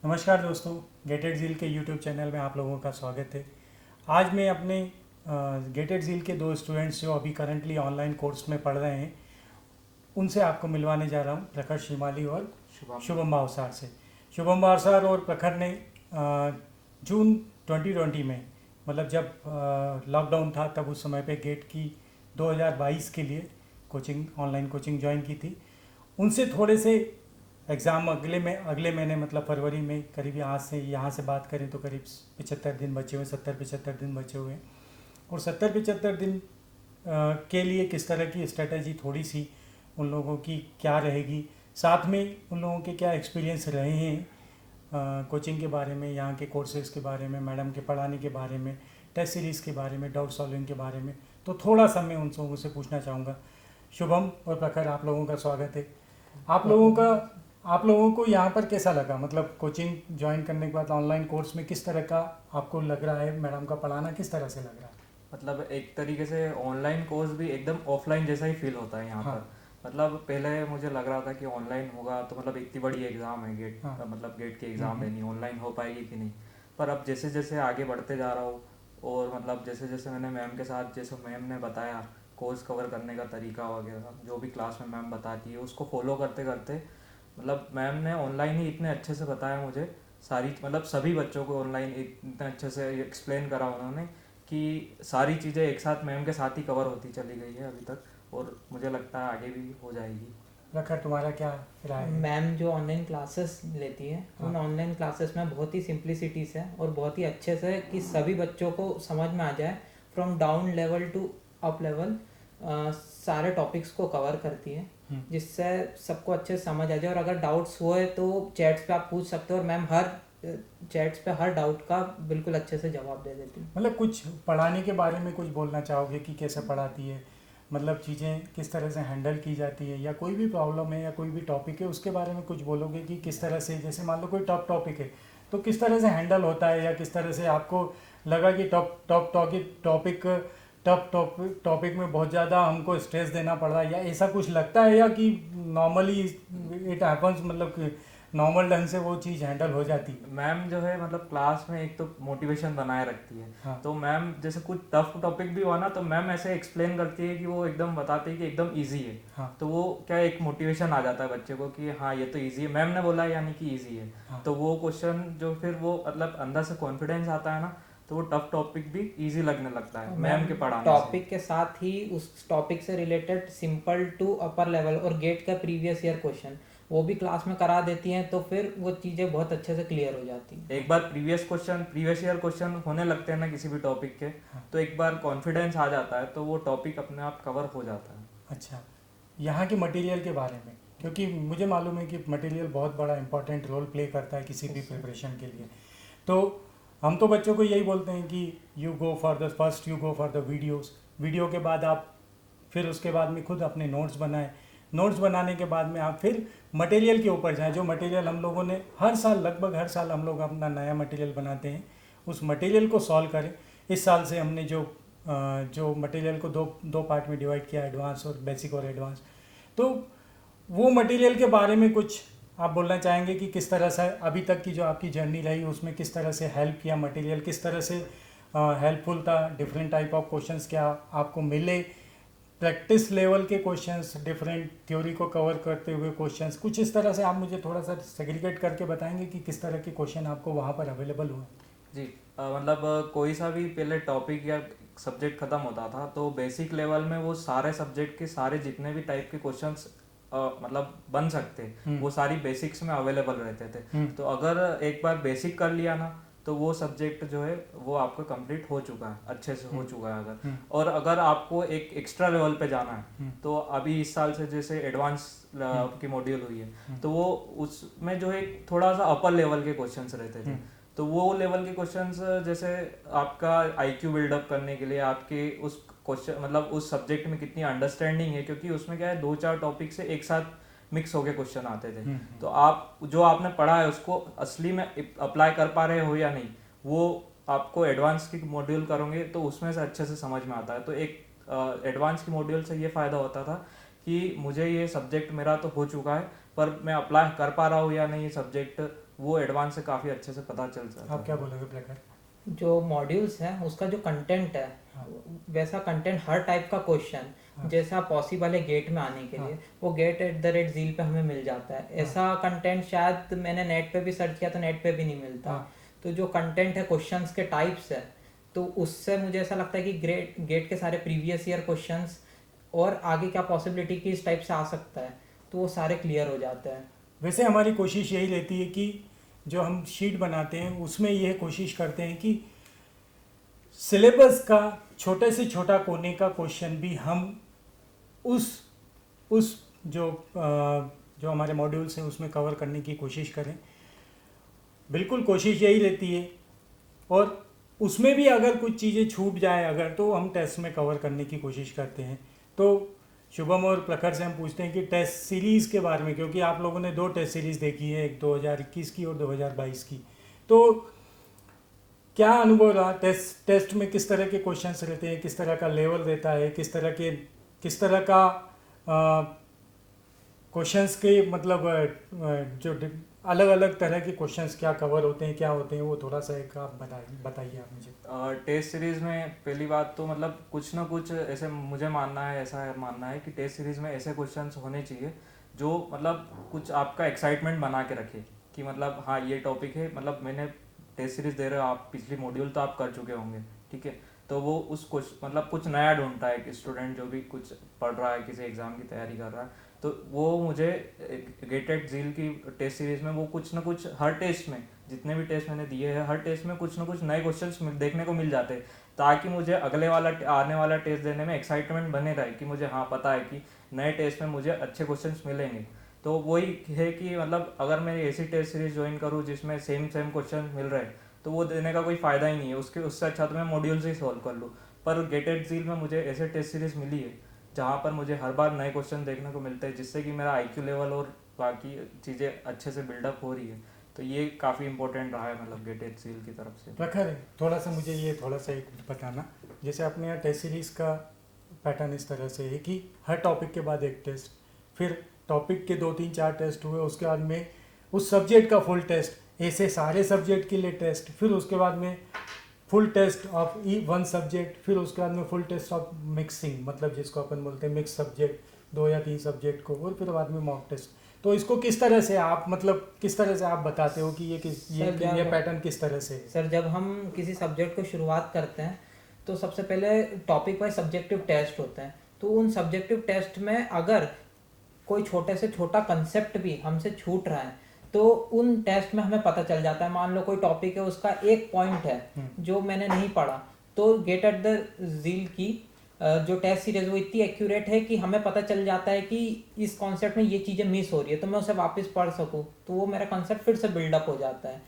नमस्कार दोस्तों, गेटेड झील के यूट्यूब चैनल में आप लोगों का स्वागत है। आज मैं अपने गेटेड झील के दो स्टूडेंट्स जो अभी करंटली ऑनलाइन कोर्स में पढ़ रहे हैं उनसे आपको मिलवाने जा रहा हूँ, प्रखर शिमाली और शुभम भावसार से। शुभम भावसार और प्रखर ने जून 2020 में, मतलब जब लॉकडाउन था तब उस समय पे गेट की 2022 के लिए ऑनलाइन कोचिंग ज्वाइन की थी। उनसे थोड़े से एग्ज़ाम अगले महीने मतलब फरवरी में करीब यहाँ से बात करें तो करीब 75 दिन बचे हुए, 70-75 दिन बचे हुए हैं। और 70-75 दिन के लिए किस तरह की स्ट्रेटजी थोड़ी सी उन लोगों की क्या रहेगी, साथ में उन लोगों के क्या एक्सपीरियंस रहे हैं कोचिंग के बारे में, यहाँ के कोर्सेज़ के बारे में, मैडम के पढ़ाने के बारे में, टेस्ट सीरीज़ के बारे में, डाउट सॉल्विंग के बारे में, तो थोड़ा सा मैं उन लोगों से पूछना चाहूँगा। शुभम और प्रखर, आप लोगों का स्वागत है। आप लोगों को यहाँ पर कैसा लगा, मतलब कोचिंग ज्वाइन करने के बाद ऑनलाइन कोर्स में किस तरह का आपको लग रहा है, मैडम का पढ़ाना किस तरह से लग रहा है? मतलब एक तरीके से ऑनलाइन कोर्स भी एकदम ऑफलाइन जैसा ही फील होता है यहाँ हाँ। पर। मतलब पहले मुझे लग रहा था कि ऑनलाइन होगा तो मतलब इतनी बड़ी एग्ज़ाम है गेट, हाँ। मतलब गेट की एग्ज़ाम देनी, ऑनलाइन हो पाएगी कि नहीं। पर अब जैसे जैसे आगे बढ़ते जा रहा हूँ और मतलब जैसे जैसे मैंने मैम के साथ, जैसे मैम ने बताया कोर्स कवर करने का तरीका वगैरह, जो भी क्लास में मैम बताती है उसको फॉलो करते करते, मतलब मैम ने ऑनलाइन ही इतने अच्छे से बताया मुझे सारी, मतलब सभी बच्चों को ऑनलाइन इतने अच्छे से एक्सप्लेन करा उन्होंने कि सारी चीज़ें एक साथ मैम के साथ ही कवर होती चली गई है अभी तक, और मुझे लगता है आगे भी हो जाएगी। प्रखर, तुम्हारा क्या राय है? मैम जो ऑनलाइन क्लासेस लेती है उन ऑनलाइन क्लासेस में बहुत ही सिंप्लिसिटीज है और बहुत ही अच्छे से कि सभी बच्चों को समझ में आ जाए, from down level to up level सारे टॉपिक्स को कवर करती है, जिससे सबको अच्छे से समझ आ जाए। और अगर डाउट्स हुए तो चैट्स पे आप पूछ सकते हो और मैम हर चैट्स पे हर डाउट का बिल्कुल अच्छे से जवाब दे देती है। मतलब कुछ पढ़ाने के बारे में कुछ बोलना चाहोगे कि कैसे पढ़ाती है, मतलब चीज़ें किस तरह से हैंडल की जाती है, या कोई भी प्रॉब्लम है या कोई भी टॉपिक है उसके बारे में कुछ बोलोगे कि किस तरह से, जैसे मान लो कोई टॉप टॉपिक है तो किस तरह से हैंडल होता है, या किस तरह से आपको लगा कि टॉपिक में बहुत ज़्यादा हमको स्ट्रेस देना पड़ रहा है, या ऐसा कुछ लगता है, या कि नॉर्मली इट हैपन्स, मतलब कि नॉर्मल ढंग से वो चीज़ हैंडल हो जाती है? मैम जो है मतलब क्लास में एक तो मोटिवेशन बनाए रखती है। हाँ। तो मैम जैसे कुछ टफ टॉपिक भी हुआ ना तो मैम ऐसे एक्सप्लेन करती है कि वो एकदम बताती है कि एकदम इजी है। हाँ। तो वो क्या एक मोटिवेशन आ जाता है बच्चे को कि हाँ ये तो इजी है, मैम ने बोला यानी कि इजी है। हाँ। तो वो क्वेश्चन जो फिर वो मतलब अंदर से कॉन्फिडेंस आता है ना, तो वो टफ टॉपिक भी इजी लगने लगता है मैम के पढ़ाने से। टॉपिक के साथ ही उस टॉपिक से related simple to upper level और गेट का प्रीवियस ईयर क्वेश्चन वो भी क्लास में करा देती हैं, तो फिर वो चीज़ें बहुत अच्छे से क्लियर हो जाती हैं। एक बार प्रीवियस ईयर क्वेश्चन होने लगते हैं ना किसी भी टॉपिक के, तो एक बार कॉन्फिडेंस आ जाता है तो वो टॉपिक अपने आप कवर हो जाता है। अच्छा, यहाँ के मटेरियल के बारे में, क्योंकि मुझे मालूम है कि मटेरियल बहुत बड़ा इंपॉर्टेंट रोल प्ले करता है किसी भी प्रिपरेशन के लिए। तो हम तो बच्चों को यही बोलते हैं कि you go for the video के बाद आप फिर उसके बाद में खुद अपने नोट्स बनाएं, नोट्स बनाने के बाद में आप फिर मटेरियल के ऊपर जाएं। जो मटेरियल हम लोगों ने लगभग हर साल हम लोग अपना नया मटेरियल बनाते हैं, उस मटेरियल को सॉल्व करें। इस साल से हमने जो मटेरियल को दो पार्ट में डिवाइड किया, एडवांस और बेसिक और एडवांस। तो वो मटेरियल के बारे में कुछ आप बोलना चाहेंगे कि किस तरह से अभी तक की जो आपकी जर्नी रही उसमें किस तरह से हेल्प किया मटेरियल, किस तरह से हेल्पफुल था, डिफरेंट टाइप ऑफ क्वेश्चंस क्या आपको मिले, प्रैक्टिस लेवल के क्वेश्चंस, डिफरेंट थ्योरी को कवर करते हुए क्वेश्चंस, कुछ इस तरह से आप मुझे थोड़ा सा सेग्रीगेट करके बताएंगे कि किस तरह के क्वेश्चन आपको वहाँ पर अवेलेबल हुए? जी, मतलब कोई सा भी पहले टॉपिक या सब्जेक्ट खत्म होता था तो बेसिक लेवल में वो सारे सब्जेक्ट के सारे जितने भी टाइप के क्वेश्चंस मतलब बन सकते वो सारी बेसिक्स में अवेलेबल रहते थे। तो अगर एक बार बेसिक कर लिया ना तो वो सब्जेक्ट जो है वो आपका कंप्लीट हो चुका है, अच्छे से हो चुका है। और अगर आपको एक एक्स्ट्रा लेवल पे जाना है तो अभी इस साल से जैसे एडवांस की मॉड्यूल हुई है तो वो उसमें जो है थोड़ा सा अपर लेवल के क्वेश्चंस रहते थे। तो वो लेवल के क्वेश्चंस जैसे आपका आईक्यू बिल्डअप करने के लिए आपके उस क्वेश्चन मतलब उस सब्जेक्ट में कितनी अंडरस्टैंडिंग है, क्योंकि उसमें क्या है 2-4 टॉपिक से एक साथ मिक्स होके क्वेश्चन आते थे। तो आप जो आपने पढ़ा है उसको असली में अप्लाई कर पा रहे हो या नहीं, वो आपको एडवांस की मॉड्यूल करोगे तो उसमें से अच्छे से समझ में आता है। तो एक एडवांस की मॉड्यूल से ये फ़ायदा होता था कि मुझे ये सब्जेक्ट मेरा तो हो चुका है पर मैं अप्लाई कर पा रहा हूँ या नहीं ये सब्जेक्ट, वो एडवांस से काफ़ी अच्छे से पता चल जाता आप है। क्या बोलोगे प्रखर? जो मॉड्यूल्स है उसका जो कंटेंट है, हाँ। वैसा कंटेंट हर टाइप का क्वेश्चन हाँ। जैसा पॉसिबल है गेट में आने के हाँ। लिए, वो GATE@ZEAL पे हमें मिल जाता है। ऐसा कंटेंट शायद मैंने नेट पे भी सर्च किया तो नेट पे भी नहीं मिलता। हाँ। तो जो कंटेंट है क्वेश्चंस के टाइप्स है, तो उससे मुझे ऐसा लगता है कि गेट के सारे प्रीवियस ईयर क्वेश्चंस और आगे क्या पॉसिबिलिटी की इस टाइप से आ सकता है, तो वो सारे क्लियर हो जाते हैं। वैसे हमारी कोशिश यही रहती है कि जो हम शीट बनाते हैं उसमें यह कोशिश करते हैं कि सिलेबस का छोटे से छोटा कोने का क्वेश्चन भी हम उस जो हमारे मॉड्यूल्स हैं उसमें कवर करने की कोशिश करें। बिल्कुल कोशिश यही रहती है, और उसमें भी अगर कुछ चीज़ें छूट जाए अगर, तो हम टेस्ट में कवर करने की कोशिश करते हैं। तो शुभम और प्रखर से हम पूछते हैं कि टेस्ट सीरीज़ के बारे में, क्योंकि आप लोगों ने 2 टेस्ट सीरीज़ देखी है, एक 2021 की और 2022 की। तो क्या अनुभव रहा टेस्ट में? किस तरह के क्वेश्चंस रहते हैं, किस तरह का लेवल रहता है, किस तरह का क्वेश्चंस के मतलब जो अलग अलग तरह के क्वेश्चंस क्या कवर होते हैं, क्या होते हैं, वो थोड़ा सा एक आप बताइए आप मुझे। टेस्ट सीरीज़ में पहली बात तो मतलब कुछ ना कुछ ऐसे मुझे मानना है कि टेस्ट सीरीज़ में ऐसे क्वेश्चंस होने चाहिए जो मतलब कुछ आपका एक्साइटमेंट बना के रखे कि मतलब हाँ ये टॉपिक है, मतलब मैंने टेस्ट सीरीज़ दे रहे हो आप, पिछली मॉड्यूल तो आप कर चुके होंगे, ठीक है, तो वो उस मतलब कुछ नया ढूंढता है कि स्टूडेंट जो भी कुछ पढ़ रहा है, किसी एग्ज़ाम की तैयारी कर रहा है, तो वो मुझे GATE@ZEAL की टेस्ट सीरीज़ में वो कुछ ना कुछ हर टेस्ट में, जितने भी टेस्ट मैंने दिए हैं हर टेस्ट में कुछ ना कुछ नए क्वेश्चंस देखने को मिल जाते हैं, ताकि मुझे आने वाला टेस्ट देने में एक्साइटमेंट बने रहे कि मुझे हाँ पता है कि नए टेस्ट में मुझे अच्छे क्वेश्चंस मिलेंगे। तो वही है कि मतलब अगर मैं ऐसी टेस्ट सीरीज ज्वाइन करूँ जिसमें सेम क्वेश्चन मिल रहे हैं, तो वो देने का कोई फ़ायदा ही नहीं है, उससे अच्छा तो मैं मॉड्यूल से ही सॉल्व कर लूँ। पर GATE@ZEAL में मुझे ऐसे टेस्ट सीरीज मिली है जहाँ पर मुझे हर बार नए क्वेश्चन देखने को मिलते हैं, जिससे कि मेरा IQ लेवल और बाकी चीज़ें अच्छे से बिल्डअप हो रही है। तो ये काफ़ी इंपॉर्टेंट रहा है मतलब GATE@ZEAL की तरफ से। प्रखर, थोड़ा सा मुझे ये थोड़ा सा एक बताना, जैसे अपने यहाँ टेस्ट सीरीज़ का पैटर्न इस तरह से है कि हर टॉपिक के बाद एक टेस्ट, फिर टॉपिक के 2-3-4 टेस्ट हुए, उसके बाद में उस सब्जेक्ट का फुल टेस्ट, ऐसे सारे सब्जेक्ट के लिए टेस्ट, फिर उसके बाद में full test of one subject, फिर उसके बाद में फुल टेस्ट ऑफ मिक्सिंग, मतलब जिसको अपन बोलते हैं मिक्स सब्जेक्ट 2 या 3 सब्जेक्ट को, और फिर बाद में मॉक टेस्ट। तो इसको किस तरह से आप मतलब किस तरह से आप बताते हो कि ये पैटर्न किस तरह से है? सर, जब हम किसी सब्जेक्ट को शुरुआत करते हैं तो सबसे पहले टॉपिक वाइज सब्जेक्टिव टेस्ट होते हैं। तो उन सब्जेक्टिव टेस्ट में अगर कोई छोटे से छोटा कंसेप्ट भी हमसे छूट रहा है तो उन टेस्ट में हमें पता चल जाता है। मान लो कोई टॉपिक है, उसका एक पॉइंट है जो मैंने नहीं पढ़ा, तो GATE@ZEAL की जो टेस्ट सीरीज वो इतनी एक्यूरेट है कि हमें पता चल जाता है कि इस कॉन्सेप्ट में ये चीज़ें मिस हो रही है, तो मैं उसे वापस पढ़ सकूँ, तो वो मेरा कॉन्सेप्ट फिर से बिल्डअप हो जाता है।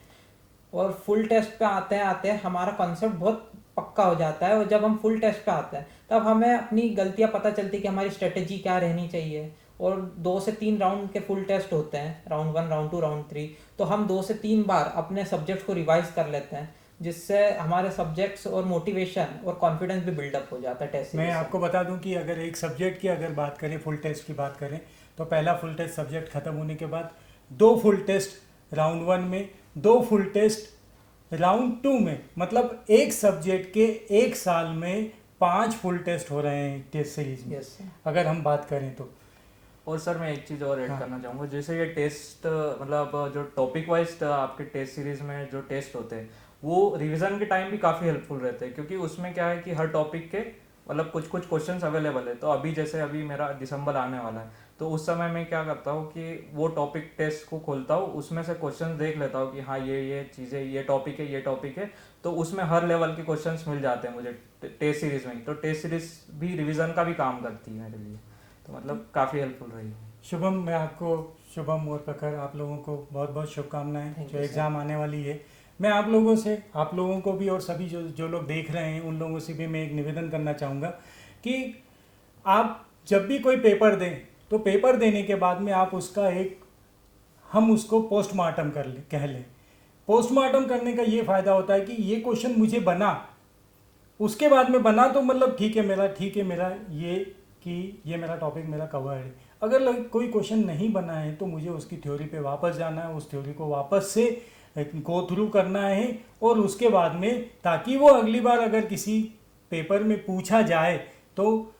और फुल टेस्ट पे आते आते हमारा कॉन्सेप्ट बहुत पक्का हो जाता है, और जब हम फुल टेस्ट पे आते हैं तब हमें अपनी गलतियां पता चलती है कि हमारी स्ट्रेटेजी क्या रहनी चाहिए। और 2 से 3 राउंड के फुल टेस्ट होते हैं, राउंड 1, राउंड 2, राउंड 3, तो हम 2 से 3 बार अपने सब्जेक्ट को रिवाइज कर लेते हैं, जिससे हमारे सब्जेक्ट्स और मोटिवेशन और कॉन्फिडेंस भी बिल्डअप हो जाता है टेस्ट। मैं आपको बता दूं कि अगर एक सब्जेक्ट की अगर बात करें, फुल टेस्ट की बात करें, तो पहला फुल टेस्ट सब्जेक्ट खत्म होने के बाद 2 फुल टेस्ट राउंड 1 में, 2 फुल टेस्ट राउंड 2 में, मतलब एक सब्जेक्ट के एक साल में 5 फुल टेस्ट हो रहे हैं टेस्ट सीरीज में। Yes, अगर हम बात करें तो। और सर मैं एक चीज़ और ऐड हाँ। करना चाहूँगा, जैसे ये टेस्ट मतलब जो टॉपिक वाइज आपके टेस्ट सीरीज में जो टेस्ट होते हैं वो रिवीजन के टाइम भी काफ़ी हेल्पफुल रहते हैं, क्योंकि उसमें क्या है कि हर टॉपिक के मतलब कुछ क्वेश्चंस अवेलेबल है। तो अभी जैसे अभी मेरा दिसंबर आने वाला है, तो उस समय मैं क्या करता हूँ कि वो टॉपिक टेस्ट को खोलता हूँ, उसमें से क्वेश्चंस देख लेता हूँ कि हाँ ये चीज़ें, ये टॉपिक है, तो उसमें हर लेवल के क्वेश्चंस मिल जाते हैं मुझे टेस्ट सीरीज में। तो टेस्ट सीरीज भी रिवीजन का भी काम करती है मेरे लिए, तो मतलब काफ़ी हेल्पफुल रही है। शुभम, मैं आपको, शुभम और प्रखर, आप लोगों को बहुत बहुत शुभकामनाएं जो एग्ज़ाम आने वाली है। मैं आप लोगों को भी और सभी जो लोग देख रहे हैं उन लोगों से भी मैं एक निवेदन करना चाहूँगा कि आप जब भी कोई पेपर दें तो पेपर देने के बाद में आप हम उसको पोस्टमार्टम कह लें। पोस्टमार्टम करने का ये फ़ायदा होता है कि ये क्वेश्चन मुझे बना, उसके बाद में बना तो मतलब ठीक है मेरा ये मेरा टॉपिक मेरा कवर है। अगर कोई क्वेश्चन नहीं बना है तो मुझे उसकी थ्योरी पे वापस जाना है, उस थ्योरी को वापस से गो थ्रू करना है, और उसके बाद में ताकि वो अगली बार अगर किसी पेपर में पूछा जाए तो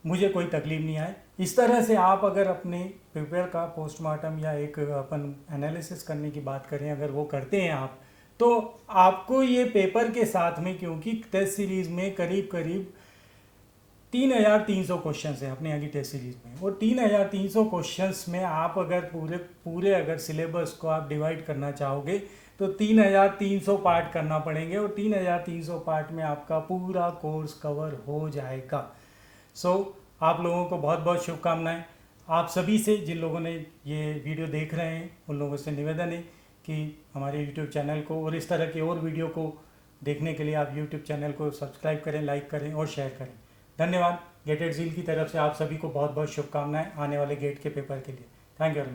मुझे कोई तकलीफ नहीं आए। इस तरह से आप अगर अपने पेपर का पोस्टमार्टम या एक अपन एनालिसिस करने की बात करें, अगर वो करते हैं आप, तो आपको ये पेपर के साथ में, क्योंकि टेस्ट सीरीज़ में करीब करीब 3,300 क्वेश्चंस हैं अपने यहाँ की टेस्ट सीरीज़ में, और 3,300 क्वेश्चंस में आप अगर पूरे अगर सिलेबस को आप डिवाइड करना चाहोगे तो 3,300 पार्ट करना पड़ेंगे, और 3,300 पार्ट में आपका पूरा कोर्स कवर हो जाएगा। सो आप लोगों को बहुत बहुत शुभकामनाएं। आप सभी से, जिन लोगों ने ये वीडियो देख रहे हैं, उन लोगों से निवेदन है कि हमारे यूट्यूब चैनल को और इस तरह के और वीडियो को देखने के लिए आप यूट्यूब चैनल को सब्सक्राइब करें, लाइक करें और शेयर करें। धन्यवाद। गेटेड ज़ील की तरफ से आप सभी को बहुत बहुत शुभकामनाएं आने वाले गेट के पेपर के लिए। Thank you.